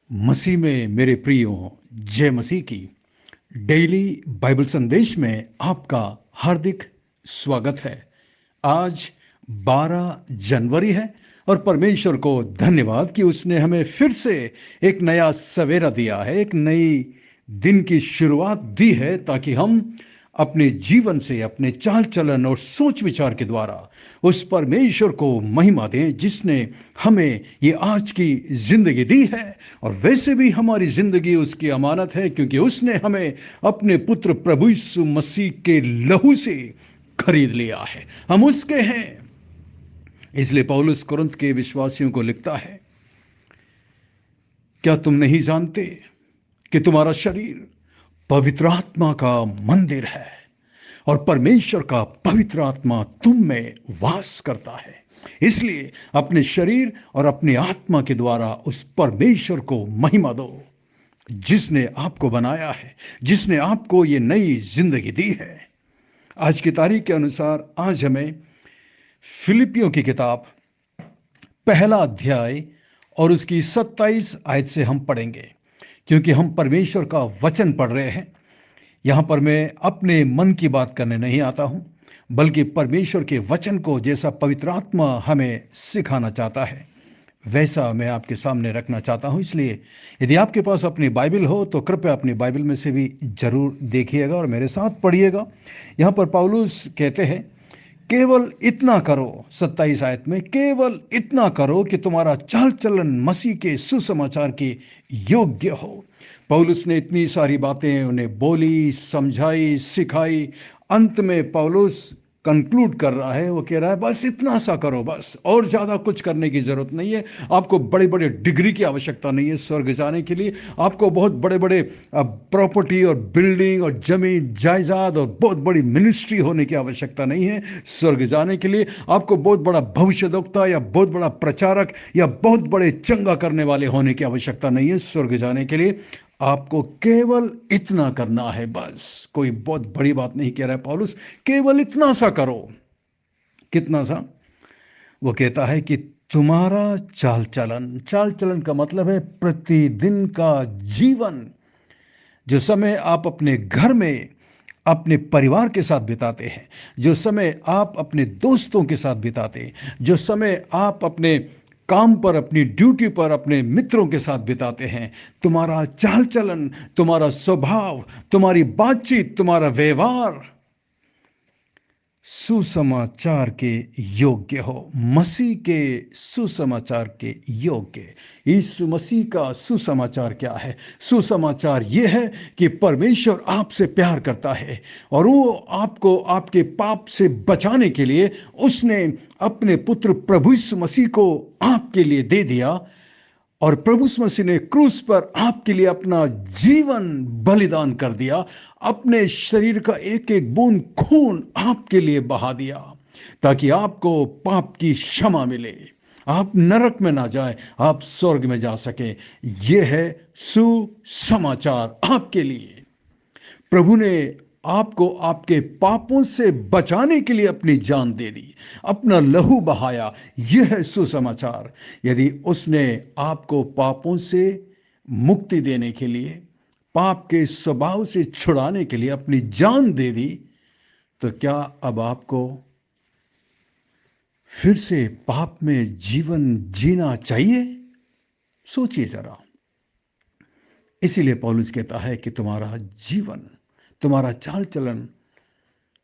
मसीह में मेरे प्रियो, जय मसीह की। डेली बाइबल संदेश में आपका हार्दिक स्वागत है। आज 12 जनवरी है और परमेश्वर को धन्यवाद कि उसने हमें फिर से एक नया सवेरा दिया है, एक नई दिन की शुरुआत दी है, ताकि हम अपने जीवन से, अपने चाल चलन और सोच विचार के द्वारा उस परमेश्वर को महिमा दें जिसने हमें ये आज की जिंदगी दी है। और वैसे भी हमारी जिंदगी उसकी अमानत है, क्योंकि उसने हमें अपने पुत्र प्रभु यीशु मसीह के लहू से खरीद लिया है। हम उसके हैं। इसलिए पौलुस कुरिन्थ के विश्वासियों को लिखता है, क्या तुम नहीं जानते कि तुम्हारा शरीर पवित्र आत्मा का मंदिर है और परमेश्वर का पवित्र आत्मा तुम में वास करता है। इसलिए अपने शरीर और अपनी आत्मा के द्वारा उस परमेश्वर को महिमा दो जिसने आपको बनाया है, जिसने आपको ये नई जिंदगी दी है। आज की तारीख के अनुसार आज हमें फिलिपियों की किताब पहला अध्याय और उसकी 27 आयत से हम पढ़ेंगे, क्योंकि हम परमेश्वर का वचन पढ़ रहे हैं। यहाँ पर मैं अपने मन की बात करने नहीं आता हूँ, बल्कि परमेश्वर के वचन को जैसा पवित्र आत्मा हमें सिखाना चाहता है वैसा मैं आपके सामने रखना चाहता हूँ। इसलिए यदि आपके पास अपनी बाइबल हो तो कृपया अपनी बाइबल में से भी जरूर देखिएगा और मेरे साथ पढ़िएगा। यहाँ पर पौलुस कहते हैं, केवल इतना करो, 27 आयत में, केवल इतना करो कि तुम्हारा चाल चलन मसीह के सुसमाचार के योग्य हो। पौलुस ने इतनी सारी बातें उन्हें बोली, समझाई, सिखाई। अंत में पौलुस कंक्लूड कर रहा है, वो कह रहा है बस इतना सा करो, बस और ज़्यादा कुछ करने की ज़रूरत नहीं है। आपको बड़े बड़े डिग्री की आवश्यकता नहीं है स्वर्ग जाने के लिए। आपको बहुत बड़े बड़े प्रॉपर्टी और बिल्डिंग और जमीन जायदाद और बहुत बड़ी मिनिस्ट्री होने की आवश्यकता नहीं है स्वर्ग जाने के लिए। आपको बहुत बड़ा भविष्यद्वक्ता या बहुत बड़ा प्रचारक या बहुत बड़े चंगा करने वाले होने की आवश्यकता नहीं है स्वर्ग जाने के लिए। आपको केवल इतना करना है, बस। कोई बहुत बड़ी बात नहीं कह रहा है पौलुस, केवल इतना सा करो। कितना सा? वो कहता है कि तुम्हारा चाल चलन, चाल चलन का मतलब है प्रतिदिन का जीवन। जो समय आप अपने घर में अपने परिवार के साथ बिताते हैं, जो समय आप अपने दोस्तों के साथ बिताते हैं, जो समय आप अपने काम पर, अपनी ड्यूटी पर अपने मित्रों के साथ बिताते हैं, तुम्हारा चाल चलन, तुम्हारा स्वभाव, तुम्हारी बातचीत, तुम्हारा व्यवहार सुसमाचार के योग्य हो, मसीह के सुसमाचार के योग्य। यीशु मसीह का सुसमाचार क्या है? सुसमाचार यह है कि परमेश्वर आपसे प्यार करता है और वो आपको आपके पाप से बचाने के लिए उसने अपने पुत्र प्रभु यीशु मसीह को आपके लिए दे दिया। और प्रभु यीशु मसीह ने क्रूस पर आपके लिए अपना जीवन बलिदान कर दिया, अपने शरीर का एक एक बूंद खून आपके लिए बहा दिया, ताकि आपको पाप की क्षमा मिले, आप नरक में ना जाए, आप स्वर्ग में जा सके। यह है सुसमाचार आपके लिए। प्रभु ने आपको आपके पापों से बचाने के लिए अपनी जान दे दी, अपना लहू बहाया। यह है सुसमाचार। यदि उसने आपको पापों से मुक्ति देने के लिए, पाप के स्वभाव से छुड़ाने के लिए अपनी जान दे दी, तो क्या अब आपको फिर से पाप में जीवन जीना चाहिए? सोचिए जरा। इसीलिए पौलुस कहता है कि तुम्हारा जीवन, तुम्हारा चाल चलन,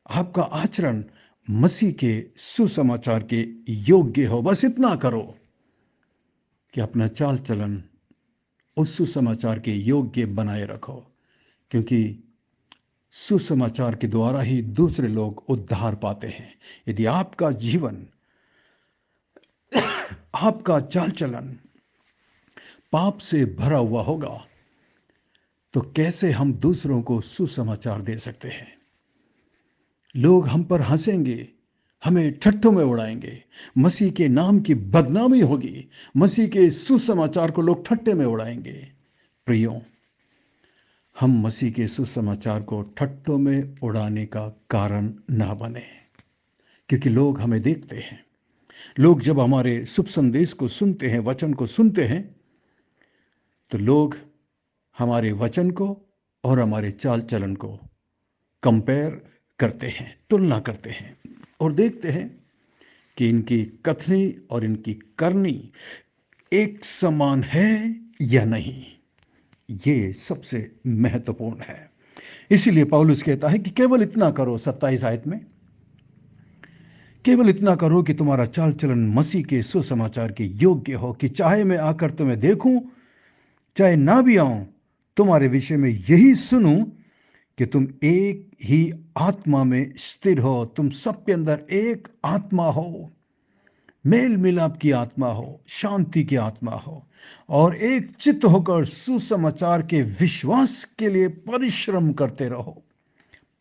आपका आचरण मसीह के सुसमाचार के योग्य हो। बस इतना करो कि अपना चाल चलन उस सुसमाचार के योग्य बनाए रखो, क्योंकि सुसमाचार के द्वारा ही दूसरे लोग उद्धार पाते हैं। यदि आपका जीवन, आपका चाल चलन पाप से भरा हुआ होगा, तो कैसे हम दूसरों को सुसमाचार दे सकते हैं? लोग हम पर हंसेंगे, हमें ठट्ठों में उड़ाएंगे, मसीह के नाम की बदनामी होगी, मसीह के सुसमाचार को लोग ठट्ठे में उड़ाएंगे। प्रियो, हम मसीह के सुसमाचार को ठट्ठों में उड़ाने का कारण ना बने, क्योंकि लोग हमें देखते हैं। लोग जब हमारे शुभ संदेश को सुनते हैं, वचन को सुनते हैं, तो लोग हमारे वचन को और हमारे चाल चलन को कंपेयर करते हैं, तुलना करते हैं और देखते हैं कि इनकी कथनी और इनकी करनी एक समान है या नहीं। ये सबसे महत्वपूर्ण है। इसीलिए पौलुस कहता है कि केवल इतना करो, 27 आयत में, केवल इतना करो कि तुम्हारा चाल चलन मसीह के सुसमाचार के योग्य हो, कि चाहे मैं आकर तुम्हें देखूं चाहे ना भी आऊं, तुम्हारे विषय में यही सुनूं कि तुम एक ही आत्मा में स्थिर हो, तुम सबके अंदर एक आत्मा हो, मेल मिलाप की आत्मा हो, शांति की आत्मा हो, और एक चित्त होकर सुसमाचार के विश्वास के लिए परिश्रम करते रहो।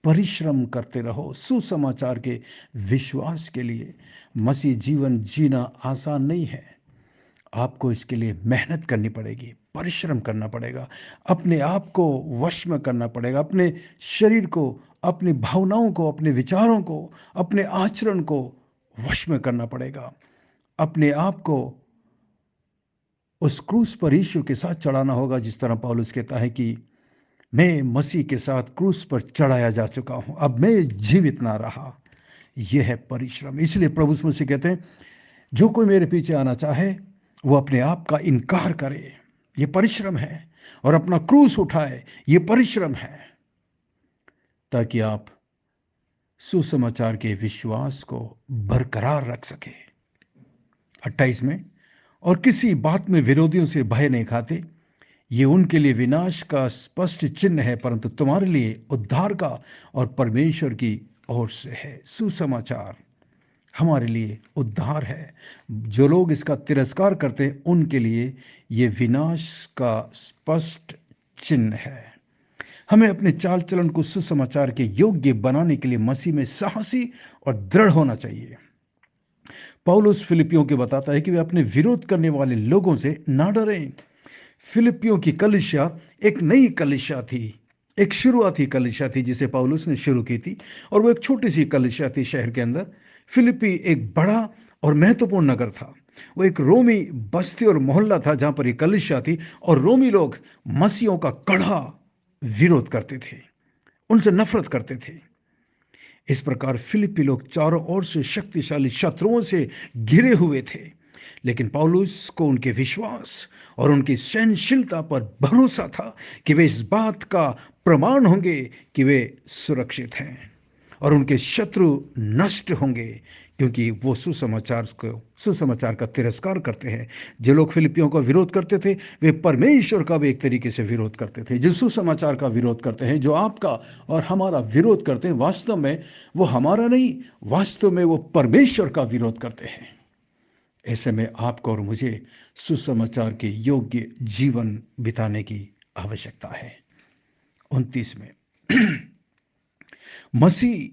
परिश्रम करते रहो सुसमाचार के विश्वास के लिए। मसीह जीवन जीना आसान नहीं है। आपको इसके लिए मेहनत करनी पड़ेगी, परिश्रम करना पड़ेगा, अपने आप को वश में करना पड़ेगा, अपने शरीर को, अपनी भावनाओं को, अपने विचारों को, अपने आचरण को वश में करना पड़ेगा। अपने आप को उस क्रूस पर यीशु के साथ चढ़ाना होगा, जिस तरह पौलुस कहता है कि मैं मसीह के साथ क्रूस पर चढ़ाया जा चुका हूं, अब मैं जीवित ना रहा। यह है परिश्रम। इसलिए प्रभु यीशु मसीह कहते हैं, जो कोई मेरे पीछे आना चाहे वो अपने आप का इनकार करे, ये परिश्रम है, और अपना क्रूस उठाए, ये परिश्रम है, ताकि आप सुसमाचार के विश्वास को बरकरार रख सके। 28 में, और किसी बात में विरोधियों से भय नहीं खाते, ये उनके लिए विनाश का स्पष्ट चिन्ह है, परंतु तुम्हारे लिए उद्धार का और परमेश्वर की ओर से है। सुसमाचार हमारे लिए उद्धार है। जो लोग इसका तिरस्कार करते हैं उनके लिए ये विनाश का स्पष्ट चिन्ह है। हमें अपने चाल चलन को सुसमाचार के योग्य बनाने के लिए मसीह में साहसी और दृढ़ होना चाहिए। पौलुस फिलिपियों के बताता है कि वे अपने विरोध करने वाले लोगों से ना डरें। फिलिपियों की कलीसिया एक नई कलीसिया थी, एक शुरुआती कलीसिया थी जिसे पौलुस ने शुरू की थी, और वो एक छोटी सी कलीसिया थी शहर के अंदर। फिलिपी एक बड़ा और महत्वपूर्ण नगर था। वो एक रोमी बस्ती और मोहल्ला था जहां पर एक कलीसिया थी, और रोमी लोग मसीहों का कड़ा विरोध करते थे, उनसे नफरत करते थे। इस प्रकार फिलिपी लोग चारों ओर से शक्तिशाली शत्रुओं से घिरे हुए थे, लेकिन पौलुस को उनके विश्वास और उनकी सहनशीलता पर भरोसा था कि वे इस बात का प्रमाण होंगे कि वे सुरक्षित हैं और उनके शत्रु नष्ट होंगे, क्योंकि वो सुसमाचार का तिरस्कार करते हैं। जो लोग फिलिपियों का विरोध करते थे वे परमेश्वर का भी एक तरीके से विरोध करते थे। जो सुसमाचार का विरोध करते हैं, जो आपका और हमारा विरोध करते हैं, वास्तव में वो हमारा नहीं, वास्तव में वो परमेश्वर का विरोध करते हैं। ऐसे में आपको और मुझे सुसमाचार के योग्य जीवन बिताने की आवश्यकता है। 29 में, मसीह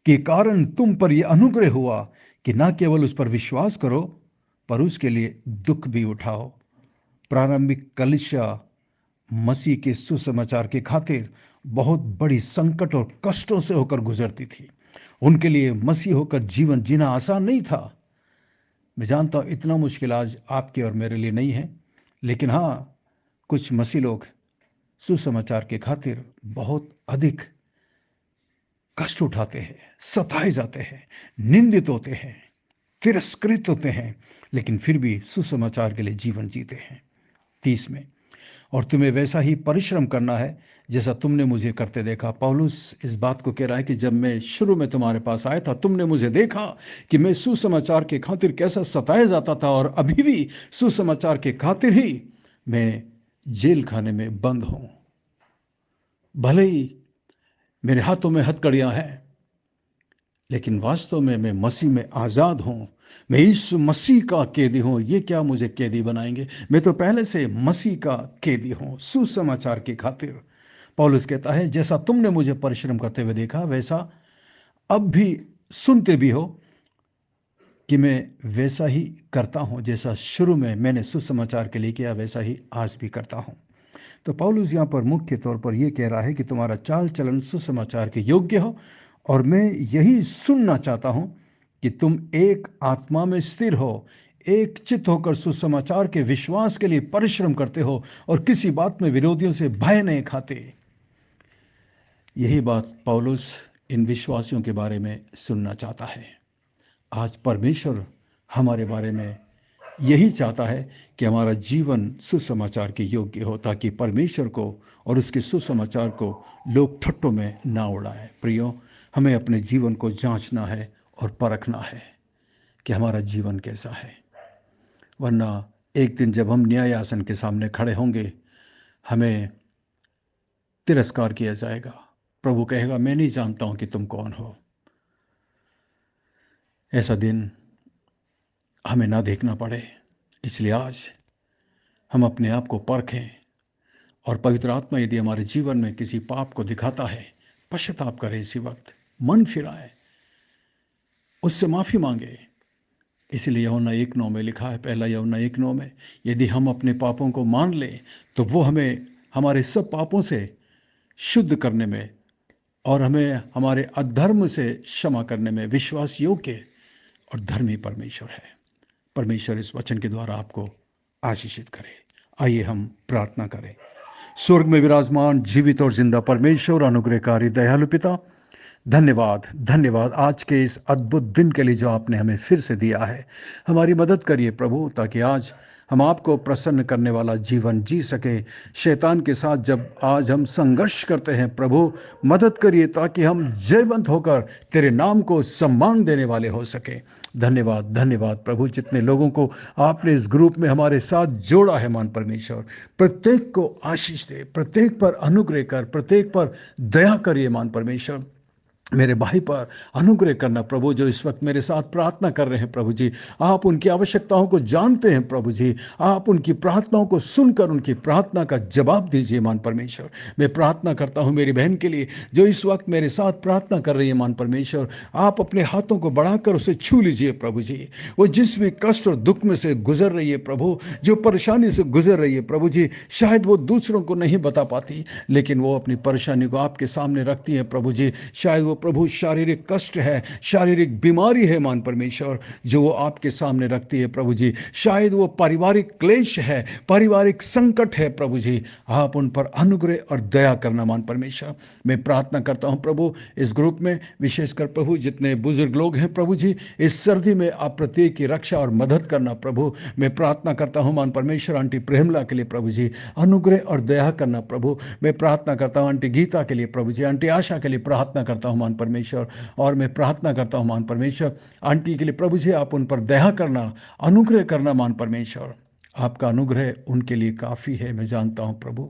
के कारण तुम पर यह अनुग्रह हुआ कि न केवल उस पर विश्वास करो पर उसके लिए दुख भी उठाओ। प्रारंभिक कलीसिया मसीह के सुसमाचार के खातिर बहुत बड़ी संकट और कष्टों से होकर गुजरती थी। उनके लिए मसीह होकर जीवन जीना आसान नहीं था। मैं जानता हूं इतना मुश्किल आज आपके और मेरे लिए नहीं है, लेकिन हाँ, कुछ मसीह लोग सुसमाचार के खातिर बहुत अधिक कष्ट उठाते हैं, सताए जाते हैं, निंदित होते हैं, तिरस्कृत होते हैं, लेकिन फिर भी सुसमाचार के लिए जीवन जीते हैं। 30 में, और तुम्हें वैसा ही परिश्रम करना है जैसा तुमने मुझे करते देखा। पौलुस इस बात को कह रहा है कि जब मैं शुरू में तुम्हारे पास आया था, तुमने मुझे देखा कि मैं सुसमाचार के खातिर कैसा सताया जाता था, और अभी भी सुसमाचार के खातिर ही मैं जेल खाने में बंद हूं। भले ही मेरे हाथों में हथकड़ियां हैं, लेकिन वास्तव में मैं मसीह में आज़ाद हूं। मैं यीशु मसीह का कैदी हूं। ये क्या मुझे कैदी बनाएंगे? मैं तो पहले से मसीह का कैदी हूं सुसमाचार की खातिर। पौलुस कहता है, जैसा तुमने मुझे परिश्रम करते हुए देखा वैसा अब भी सुनते भी हो कि मैं वैसा ही करता हूं। जैसा शुरू में मैंने सुसमाचार के लिए किया वैसा ही आज भी करता हूं। तो पौलुस यहाँ पर मुख्य तौर पर यह कह रहा है कि तुम्हारा चाल चलन सुसमाचार के योग्य हो, और मैं यही सुनना चाहता हूं कि तुम एक आत्मा में स्थिर हो, एक चित्त होकर सुसमाचार के विश्वास के लिए परिश्रम करते हो और किसी बात में विरोधियों से भय नहीं खाते। यही बात पौलुस इन विश्वासियों के बारे में सुनना चाहता है। आज परमेश्वर हमारे बारे में यही चाहता है कि हमारा जीवन सुसमाचार के योग्य हो, ताकि परमेश्वर को और उसके सुसमाचार को लोग ठट्टों में ना उड़ाए। प्रियो, हमें अपने जीवन को जांचना है और परखना है कि हमारा जीवन कैसा है, वरना एक दिन जब हम न्याय आसन के सामने खड़े होंगे, हमें तिरस्कार किया जाएगा। प्रभु कहेगा, मैं नहीं जानता हूं कि तुम कौन हो। ऐसा दिन हमें ना देखना पड़े, इसलिए आज हम अपने आप को परखें और पवित्र आत्मा यदि हमारे जीवन में किसी पाप को दिखाता है, पश्चाताप करें, इसी वक्त मन फिराए, उससे माफ़ी मांगे। इसलिए यूहन्ना 1:9 में लिखा है, पहला यूहन्ना 1:9 में, यदि हम अपने पापों को मान लें तो वो हमें हमारे सब पापों से शुद्ध करने में और हमें हमारे अधर्म से क्षमा करने में विश्वास योग्य और धर्मी परमेश्वर है। परमेश्वर इस वचन के द्वारा आपको आशीषित करे। आइए हम प्रार्थना करें। स्वर्ग में विराजमान जीवित और जिंदा परमेश्वर, अनुग्रहकारी दयालु पिता, धन्यवाद धन्यवाद आज के इस अद्भुत दिन के लिए जो आपने हमें फिर से दिया है। हमारी मदद करिए प्रभु, ताकि आज हम आपको प्रसन्न करने वाला जीवन जी सके। शैतान के साथ जब आज हम संघर्ष करते हैं प्रभु, मदद करिए ताकि हम जयवंत होकर तेरे नाम को सम्मान देने वाले हो सके। धन्यवाद धन्यवाद प्रभु, जितने लोगों को आपने इस ग्रुप में हमारे साथ जोड़ा है, मान परमेश्वर, प्रत्येक को आशीष दे, प्रत्येक पर अनुग्रह कर, प्रत्येक पर दया करिए। मान परमेश्वर, मेरे भाई पर अनुग्रह करना प्रभु, जो इस वक्त मेरे साथ प्रार्थना कर रहे हैं प्रभु जी। आप उनकी आवश्यकताओं को जानते हैं प्रभु जी। आप उनकी प्रार्थनाओं को सुनकर उनकी प्रार्थना का जवाब दीजिए। मान परमेश्वर, मैं प्रार्थना करता हूं मेरी बहन के लिए जो इस वक्त मेरे साथ प्रार्थना कर रही है। मान परमेश्वर, आप अपने हाथों को बढ़ाकर उसे छू लीजिए प्रभु जी। वो जिस भी कष्ट और दुख में से गुजर रही है प्रभु, जो परेशानी से गुजर रही है प्रभु जी, शायद वो दूसरों को नहीं बता पाती, लेकिन वो अपनी परेशानी को आपके सामने रखती है प्रभु जी। शायद वो प्रभु शारीरिक कष्ट है, शारीरिक बीमारी है मान परमेश्वर, जो वो आपके सामने रखती है प्रभु जी। शायद वो पारिवारिक क्लेश है, पारिवारिक संकट है प्रभु जी। आप उन पर अनुग्रह और दया करना मान परमेश्वर। मैं प्रार्थना करता हूं प्रभु, इस ग्रुप में विशेषकर प्रभु जितने बुजुर्ग लोग हैं प्रभु जी, इस सर्दी में आप प्रत्येक की रक्षा और मदद करना प्रभु। मैं प्रार्थना करता हूं मान परमेश्वर आंटी प्रेमला के लिए प्रभु जी, अनुग्रह और दया करना प्रभु। मैं प्रार्थना करता हूं आंटी गीता के लिए प्रभु जी, आंटी आशा के लिए प्रार्थना करता हूं मान परमेश्वर। और मैं प्रार्थना करता हूं मान परमेश्वर आंटी के लिए प्रभु जी, आप उन पर दया करना, अनुग्रह करना मान परमेश्वर। आपका अनुग्रह उनके लिए काफ़ी है, मैं जानता हूं प्रभु।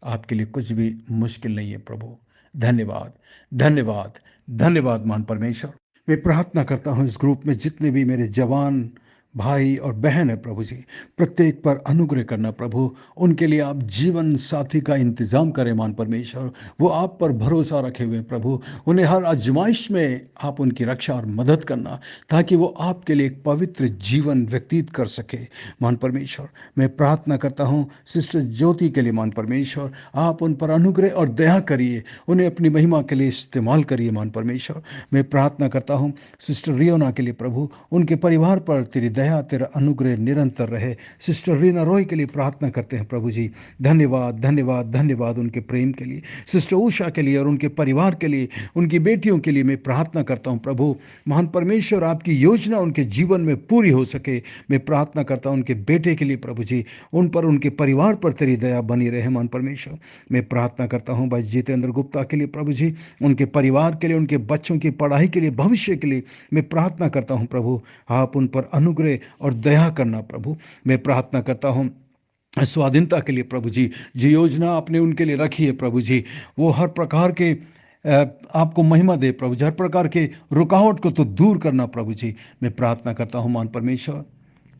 आपके लिए कुछ भी मुश्किल नहीं है प्रभु। धन्यवाद धन्यवाद धन्यवाद मान परमेश्वर। मैं प्रार्थना करता हूं इस ग्रुप में जितने भी मेरे जवान भाई और बहन है प्रभु जी, प्रत्येक पर अनुग्रह करना प्रभु। उनके लिए आप जीवन साथी का इंतजाम करें मान परमेश्वर। वो आप पर भरोसा रखे हुए प्रभु, उन्हें हर आजमाइश में आप उनकी रक्षा और मदद करना, ताकि वो आपके लिए एक पवित्र जीवन व्यतीत कर सके मान परमेश्वर। मैं प्रार्थना करता हूँ सिस्टर ज्योति के लिए मान परमेश्वर, आप उन पर अनुग्रह और दया करिए, उन्हें अपनी महिमा के लिए इस्तेमाल करिए मान परमेश्वर। मैं प्रार्थना करता हूँ सिस्टर रियोना के लिए प्रभु, उनके परिवार पर तेरी दया, तेरा अनुग्रह निरंतर रहे। सिस्टर रीना रॉय के लिए प्रार्थना करते हैं प्रभु जी। धन्यवाद धन्यवाद धन्यवाद उनके प्रेम के लिए। सिस्टर उषा के लिए और उनके परिवार के लिए, उनकी बेटियों के लिए मैं प्रार्थना करता हूं प्रभु। महान परमेश्वर, आपकी योजना उनके जीवन में पूरी हो सके। मैं प्रार्थना करता हूं उनके बेटे के लिए प्रभु जी, उन पर, उनके परिवार पर तेरी दया बनी रहे महान परमेश्वर। मैं प्रार्थना करता हूं भाई जितेंद्र गुप्ता के लिए प्रभु जी, उनके परिवार के लिए, उनके बच्चों की पढ़ाई के लिए, भविष्य के लिए मैं प्रार्थना करता हूं प्रभु। आप उन पर अनुग्रह और दया करना प्रभु। मैं प्रार्थना करता हूं स्वाधीनता के लिए प्रभु जी, जो योजना आपने उनके लिए रखी है प्रभु जी, वो हर प्रकार के आपको महिमा दे प्रभु जी। हर प्रकार के रुकावट को तो दूर करना प्रभु जी। मैं प्रार्थना करता हूं मान परमेश्वर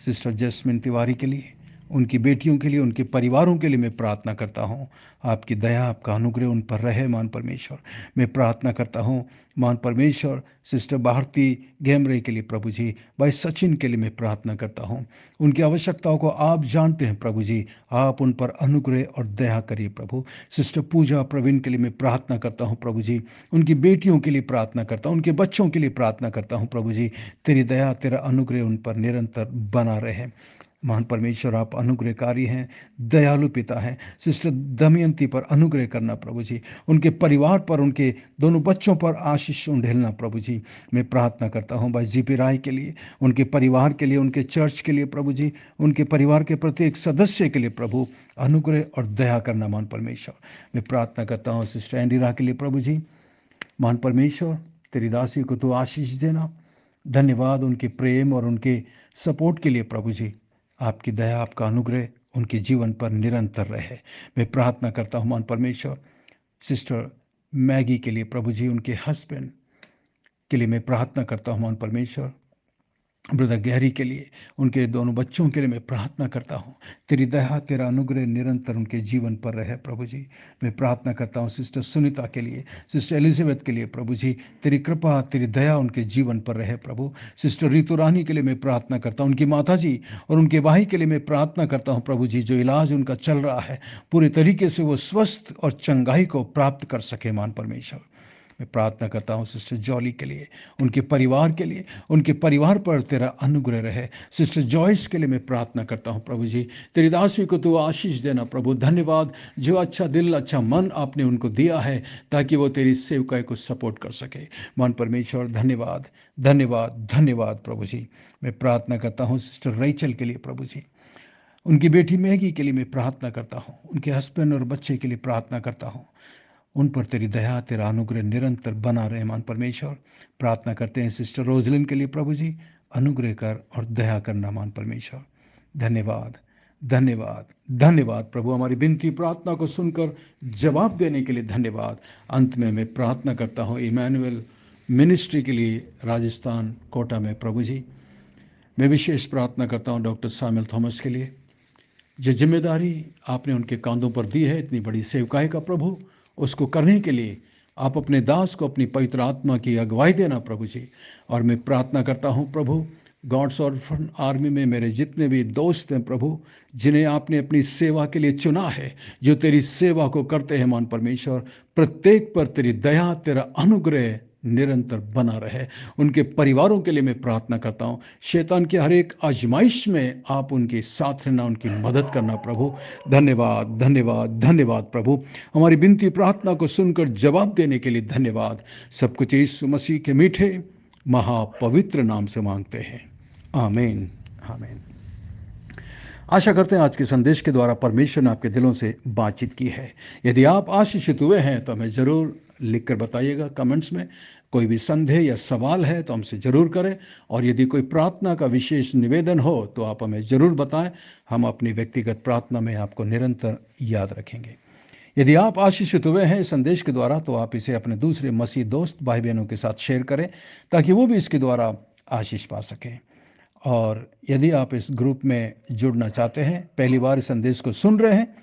सिस्टर जैस्मिन तिवारी के लिए, उनकी बेटियों के लिए, उनके परिवारों के लिए मैं प्रार्थना करता हूँ। आपकी दया, आपका अनुग्रह उन पर रहे मान परमेश्वर। मैं प्रार्थना करता हूँ मान परमेश्वर, सिस्टर भारती घेमरे के लिए प्रभु जी, भाई सचिन के लिए मैं प्रार्थना करता हूँ। उनकी आवश्यकताओं को आप जानते हैं प्रभु जी, आप उन पर अनुग्रह और दया करिए प्रभु। सिस्टर पूजा प्रवीण के लिए मैं प्रार्थना करता हूँ प्रभु जी, उनकी बेटियों के लिए प्रार्थना करता हूँ, उनके बच्चों के लिए प्रार्थना करता हूँ प्रभु जी। तेरी दया, तेरा अनुग्रह उन पर निरंतर बना रहे। महान परमेश्वर, आप अनुग्रहकारी हैं, दयालु पिता हैं। सिस्टर दमयंती पर अनुग्रह करना प्रभु जी, उनके परिवार पर, उनके दोनों बच्चों पर आशीष उंडेलना प्रभु जी। मैं प्रार्थना करता हूँ भाई जीपी राय के लिए, उनके परिवार के लिए, उनके चर्च के लिए प्रभु जी, उनके परिवार के प्रत्येक सदस्य के लिए प्रभु अनुग्रह और दया करना महान परमेश्वर। मैं प्रार्थना करता हूँ सिस्टर एंडिरा के लिए प्रभु जी। महान परमेश्वर, तेरी दासी को तो आशीष देना। धन्यवाद उनके प्रेम और उनके सपोर्ट के लिए प्रभु जी। आपकी दया, आपका अनुग्रह उनके जीवन पर निरंतर रहे। मैं प्रार्थना करता हूँ मान परमेश्वर, सिस्टर मैगी के लिए प्रभु जी, उनके हस्बैंड के लिए मैं प्रार्थना करता हूँ मान परमेश्वर। ब्रदर गहरी के लिए, उनके दोनों बच्चों के लिए मैं प्रार्थना करता हूँ। तेरी दया, तेरा अनुग्रह निरंतर उनके जीवन पर रहे प्रभु जी। मैं प्रार्थना करता हूँ सिस्टर सुनीता के लिए, सिस्टर एलिजाबेथ के लिए प्रभु जी, तेरी कृपा, तेरी दया उनके जीवन पर रहे प्रभु। सिस्टर रीतू रानी के लिए मैं प्रार्थना करता हूँ, उनकी माता जी और उनके भाई के लिए मैं प्रार्थना करता हूँ प्रभु जी, जो इलाज उनका चल रहा है पूरे तरीके से वो स्वस्थ और चंगाई को प्राप्त कर सके मान परमेश्वर। मैं प्रार्थना करता हूँ सिस्टर जॉली के लिए, उनके परिवार के लिए, उनके परिवार पर तेरा अनुग्रह रहे। सिस्टर जॉयस के लिए मैं प्रार्थना करता हूँ प्रभु जी, तेरी दासी को तू आशीष देना प्रभु। धन्यवाद, जो अच्छा दिल, अच्छा मन आपने उनको दिया है ताकि वो तेरी सेवकाई को सपोर्ट कर सके। मान परमेश्वर, धन्यवाद धन्यवाद धन्यवाद प्रभु जी। मैं प्रार्थना करता हूँ सिस्टर रैचल के लिए प्रभु जी, उनकी बेटी मैगी के लिए मैं प्रार्थना करता हूँ, उनके हस्बैंड और बच्चे के लिए प्रार्थना करता हूँ। उन पर तेरी दया, तेरा अनुग्रह निरंतर बना रहे मान परमेश्वर। प्रार्थना करते हैं सिस्टर रोजलिन के लिए प्रभु जी, अनुग्रह कर और दया करना मान परमेश्वर। धन्यवाद धन्यवाद धन्यवाद प्रभु, हमारी विनती प्रार्थना को सुनकर जवाब देने के लिए धन्यवाद। अंत में मैं प्रार्थना करता हूँ इमैनुअल मिनिस्ट्री के लिए राजस्थान कोटा में प्रभु जी। मैं विशेष प्रार्थना करता हूँ डॉक्टर सामुएल थॉमस के लिए, जो जिम्मेदारी आपने उनके कांधों पर दी है, इतनी बड़ी सेवकाई का प्रभु, उसको करने के लिए आप अपने दास को अपनी पवित्र आत्मा की अगुवाई देना प्रभु जी। और मैं प्रार्थना करता हूँ प्रभु, गॉड्स ऑर्फन आर्मी में मेरे जितने भी दोस्त हैं प्रभु, जिन्हें आपने अपनी सेवा के लिए चुना है, जो तेरी सेवा को करते हैं मान परमेश्वर, प्रत्येक पर तेरी दया, तेरा अनुग्रह निरंतर बना रहे। उनके परिवारों के लिए मैं प्रार्थना करता हूँ, शैतान की हर एक आजमाइश में आप उनके साथ रहना, उनकी मदद करना प्रभु। धन्यवाद धन्यवाद धन्यवाद प्रभु, हमारी विनती प्रार्थना को सुनकर जवाब देने के लिए धन्यवाद। सब कुछ यीशु मसीह के मीठे महापवित्र नाम से मांगते हैं, आमीन आमीन। आशा करते हैं आज के संदेश के द्वारा परमेश्वर ने आपके दिलों से बातचीत की है। यदि आप आशीषित हुए हैं तो हमें ज़रूर लिखकर बताइएगा कमेंट्स में। कोई भी संदेह या सवाल है तो हमसे ज़रूर करें, और यदि कोई प्रार्थना का विशेष निवेदन हो तो आप हमें ज़रूर बताएं। हम अपनी व्यक्तिगत प्रार्थना में आपको निरंतर याद रखेंगे। यदि आप आशीषित हुए हैं इस संदेश के द्वारा तो आप इसे अपने दूसरे मसीह दोस्त भाई बहनों के साथ शेयर करें, ताकि वो भी इसके द्वारा आशीष पा सकें। और यदि आप इस ग्रुप में जुड़ना चाहते हैं, पहली बार इस संदेश को सुन रहे हैं,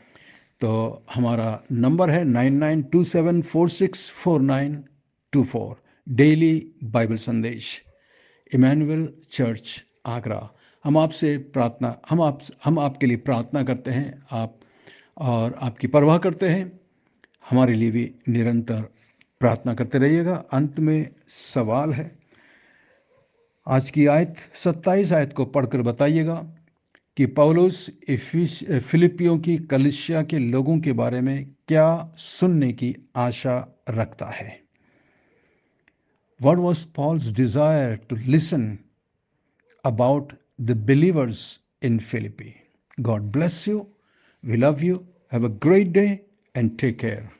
तो हमारा नंबर है 9927464924। डेली बाइबल संदेश, इमैनुअल चर्च आगरा। हम आपसे प्रार्थना हम आपके लिए प्रार्थना करते हैं, आप और आपकी परवाह करते हैं। हमारे लिए भी निरंतर प्रार्थना करते रहिएगा। अंत में सवाल है, आज की आयत 27 आयत को पढ़कर बताइएगा कि पौलुस फिलिपियों की कलीसिया के लोगों के बारे में क्या सुनने की आशा रखता है। What was Paul's desire to listen about the believers in Philippi? God bless you. We love you. Have a great day and take care.